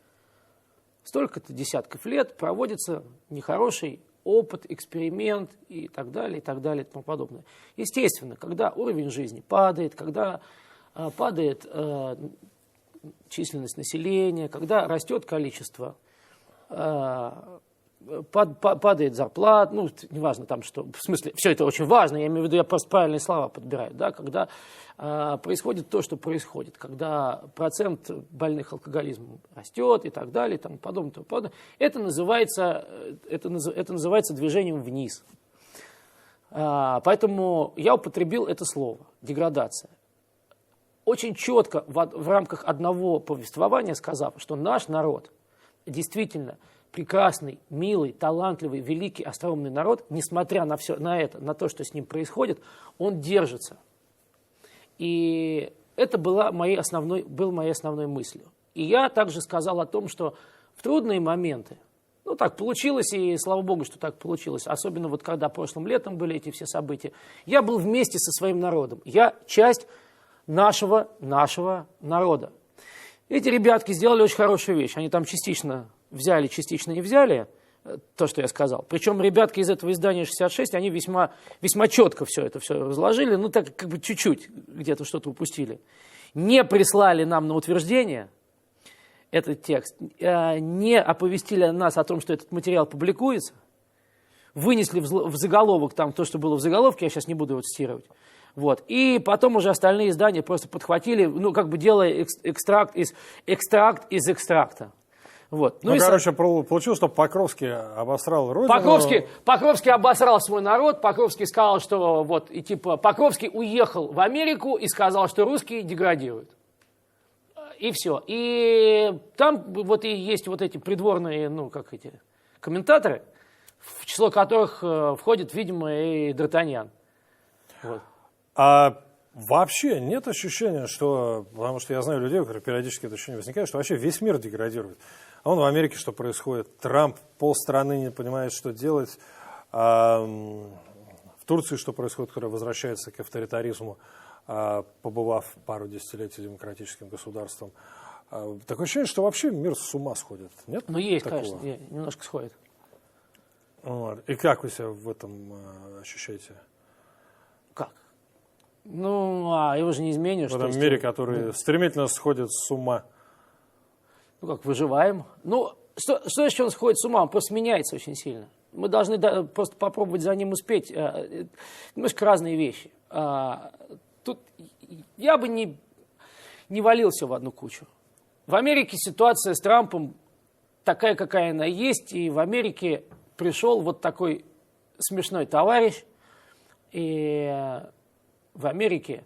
столько-то десятков лет проводится нехороший опыт, эксперимент и так далее, и так далее, и тому подобное. Естественно, когда уровень жизни падает, когда падает численность населения, когда растет количество, падает зарплата, ну, неважно там что, в смысле, все это очень важно, я имею в виду, я просто правильные слова подбираю, да, когда происходит то, что происходит, когда процент больных алкоголизмом растет и так далее, и тому подобное, это называется движением вниз. Поэтому я употребил это слово, деградация. Очень четко в рамках одного повествования сказав, что наш народ действительно прекрасный, милый, талантливый, великий, остроумный народ, несмотря на все, на это, на то, что с ним происходит, он держится. И это была моей основной мыслью. И я также сказал о том, что в трудные моменты, ну так получилось, и слава богу, что так получилось, особенно вот когда прошлым летом были эти все события, я был вместе со своим народом, я часть нашего народа. Эти ребятки сделали очень хорошую вещь, они там частично взяли, частично не взяли, то, что я сказал. Причем ребятки из этого издания 66, они весьма четко все это разложили, ну так как бы чуть-чуть где-то что-то упустили. Не прислали нам на утверждение этот текст, не оповестили нас о том, что этот материал публикуется, вынесли в заголовок там то, что было в заголовке, я сейчас не буду его цитировать. Вот. И потом уже остальные издания просто подхватили, ну как бы делая экстракт из экстракта. Вот. Ну, короче, получилось, что Покровский обосрал родину. Покровский обосрал свой народ, Покровский сказал, что вот, и типа, Покровский уехал в Америку и сказал, что русские деградируют. И все. И там вот и есть вот эти придворные, ну, как эти, комментаторы, в число которых входит, видимо, и Д'Артаньян. Вот. А вообще нет ощущения, что, потому что я знаю людей, у которых периодически это ощущение возникает, что вообще весь мир деградирует. А вон в Америке что происходит? Трамп полстраны не понимает, что делать. В Турции что происходит, которая возвращается к авторитаризму, побывав пару десятилетий демократическим государством. Такое ощущение, что вообще мир с ума сходит. Нет? Ну, есть, такого? конечно, немножко сходит. Вот. И как вы себя в этом ощущаете? Как? Ну, его же не изменишь. В этом мире, который стремительно сходит с ума. Ну, как, выживаем. Ну, что еще он сходит с ума? Он просто меняется очень сильно. Мы должны просто попробовать за ним успеть. Немножко разные вещи. Тут я бы не валил все в одну кучу. В Америке ситуация с Трампом такая, какая она есть. И в Америке пришел вот такой смешной товарищ. И в Америке,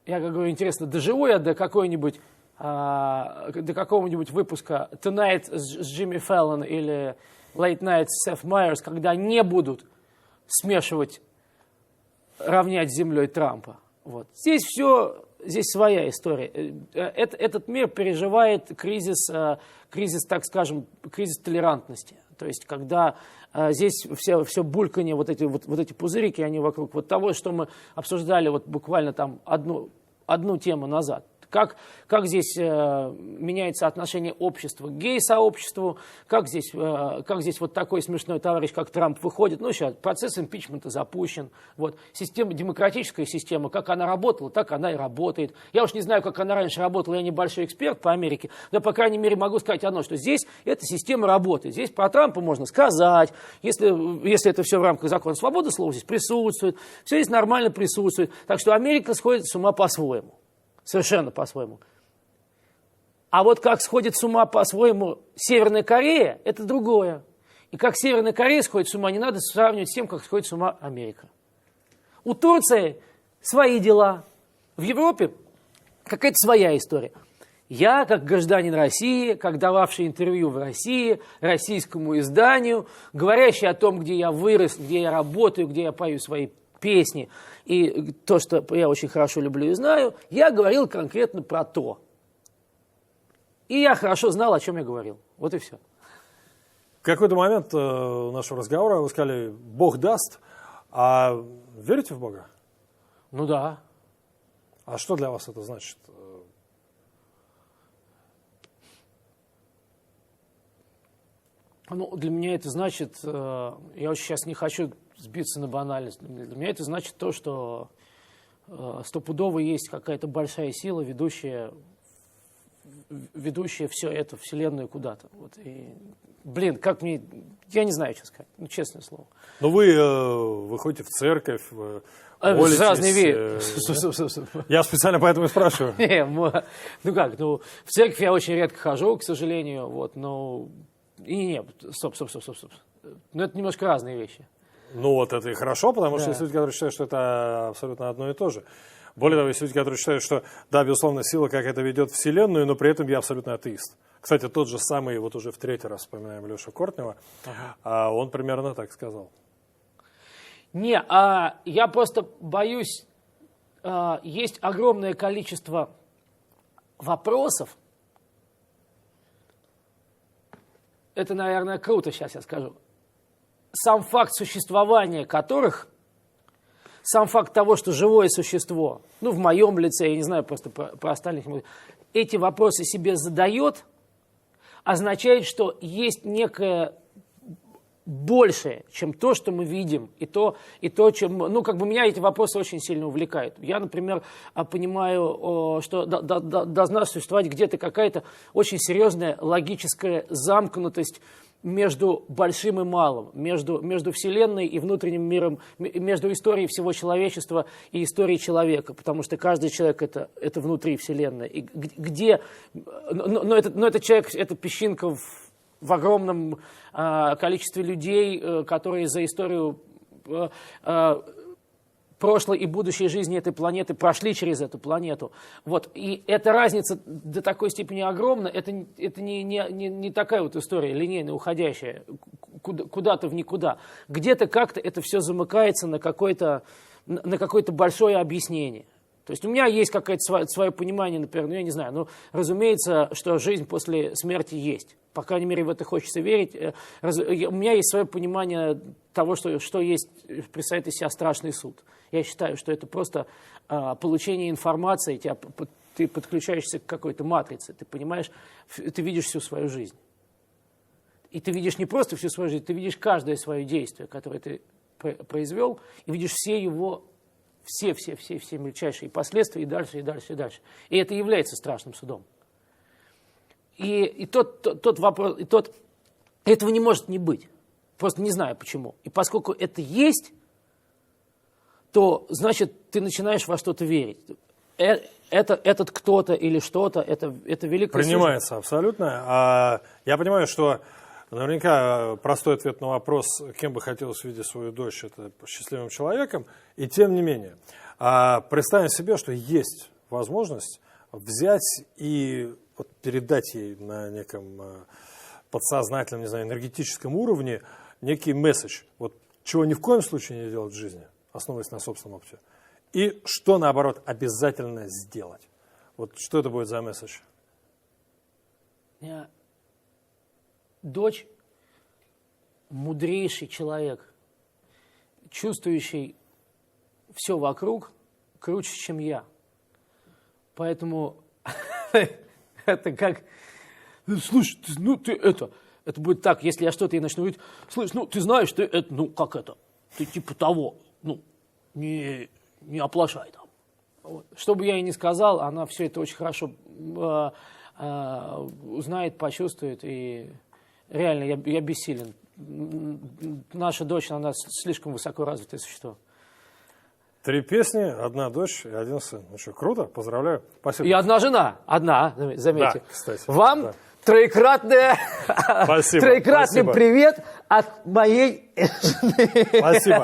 я как говорю, интересно, доживу я до какого-нибудь выпуска Tonight с Джимми Фэллон или Late Night с Сеф Майерс, когда не будут смешивать, равнять с землей Трампа. Вот. Здесь своя история. Этот мир переживает кризис, так скажем, кризис толерантности. То есть, когда здесь все бульканье, вот эти пузырики, они вокруг вот того, что мы обсуждали вот буквально там одну тему назад. Как здесь меняется отношение общества к гей-сообществу, как здесь вот такой смешной товарищ, как Трамп, выходит. Ну, сейчас процесс импичмента запущен. Вот. Демократическая система, как она работала, так она и работает. Я уж не знаю, как она раньше работала, я небольшой эксперт по Америке, но, по крайней мере, могу сказать одно, что здесь эта система работает. Здесь про Трампа можно сказать, если это все в рамках закона свободы слова, здесь присутствует, все здесь нормально присутствует. Так что Америка сходит с ума по-своему. Совершенно по-своему. А вот как сходит с ума по-своему Северная Корея, это другое. И как Северная Корея сходит с ума, не надо сравнивать с тем, как сходит с ума Америка. У Турции свои дела. В Европе какая-то своя история. Я, как гражданин России, как дававший интервью в России, российскому изданию, говорящий о том, где я вырос, где я работаю, где я пою свои песни, и то, что я очень хорошо люблю и знаю, я говорил конкретно про то. И я хорошо знал, о чем я говорил. Вот и все. В какой-то момент нашего разговора вы сказали, Бог даст. А верите в Бога? Ну да. А что для вас это значит? Ну, для меня это значит, я очень сейчас не хочу сбиться на банальность, для меня это значит то, что стопудово есть какая-то большая сила, ведущая все это, Вселенную куда-то. Вот. И, блин, как мне, я не знаю, что сказать, ну, честное слово. Но вы ходите в церковь, молитесь. Разные вещи. Я специально поэтому и спрашиваю. Ну как, в церковь я очень редко хожу, к сожалению, вот, но... Стоп. Но это немножко разные вещи. Ну вот это и хорошо, потому что Да. есть люди, которые считают, что это абсолютно одно и то же. Более того, есть люди, которые считают, что да, безусловно, сила как это ведет Вселенную, но при этом я абсолютно атеист. Кстати, тот же самый, вот уже в третий раз вспоминаем Лешу Кортнева, он примерно так сказал. Я просто боюсь, есть огромное количество вопросов. Это, наверное, круто, сейчас я скажу. Сам факт существования которых, сам факт того, что живое существо, в моем лице, я не знаю просто про остальных, эти вопросы себе задает, означает, что есть некое большее, чем то, что мы видим, и то, чем... меня эти вопросы очень сильно увлекают. Я, например, понимаю, что должна существовать где-то какая-то очень серьезная логическая замкнутость между большим и малым, между Вселенной и внутренним миром, между историей всего человечества и историей человека, потому что каждый человек это внутри Вселенной. И этот человек, это песчинка в огромном количестве людей, которые за историю прошлой и будущей жизни этой планеты прошли через эту планету. Вот. И эта разница до такой степени огромна, это не такая вот история линейная, уходящая куда-то в никуда. Где-то как-то это все замыкается на какое-то большое объяснение. То есть у меня есть какое-то свое понимание, например, я не знаю, разумеется, что жизнь после смерти есть. По крайней мере, в это хочется верить. У меня есть свое понимание того, что есть, представляет из себя страшный суд. Я считаю, что это просто получение информации, ты подключаешься к какой-то матрице, ты понимаешь, ты видишь всю свою жизнь. И ты видишь не просто всю свою жизнь, ты видишь каждое свое действие, которое ты произвел, и видишь все мельчайшие последствия, и дальше. И это является страшным судом. И тот вопрос, этого не может не быть. Просто не знаю почему. И поскольку это есть, то, значит, ты начинаешь во что-то верить. Этот кто-то или что-то, это великое... Принимается абсолютно. Я понимаю, что наверняка простой ответ на вопрос, кем бы хотелось видеть свою дочь, это счастливым человеком. И тем не менее, представим себе, что есть возможность взять и передать ей на неком подсознательном, энергетическом уровне некий месседж, чего ни в коем случае не делать в жизни, основываясь на собственном опыте, и что, наоборот, обязательно сделать. Что это будет за месседж? Дочь – мудрейший человек, чувствующий все вокруг круче, чем я. Поэтому это как... Слушай, это будет так, если я что-то ей начну говорить, слышь, ты знаешь, ты это, как это? Ты типа того, не оплошай там. Вот. Что бы я ей ни сказал, она все это очень хорошо узнает, почувствует, и реально я бессилен. Наша дочь, она слишком высоко развитое существо. 3 песни, 1 дочь и 1 сын. Ну что, круто, поздравляю. Спасибо. И 1 жена, заметьте. Да, кстати. Вам да. Троекратный Спасибо. привет от моей жены. Спасибо.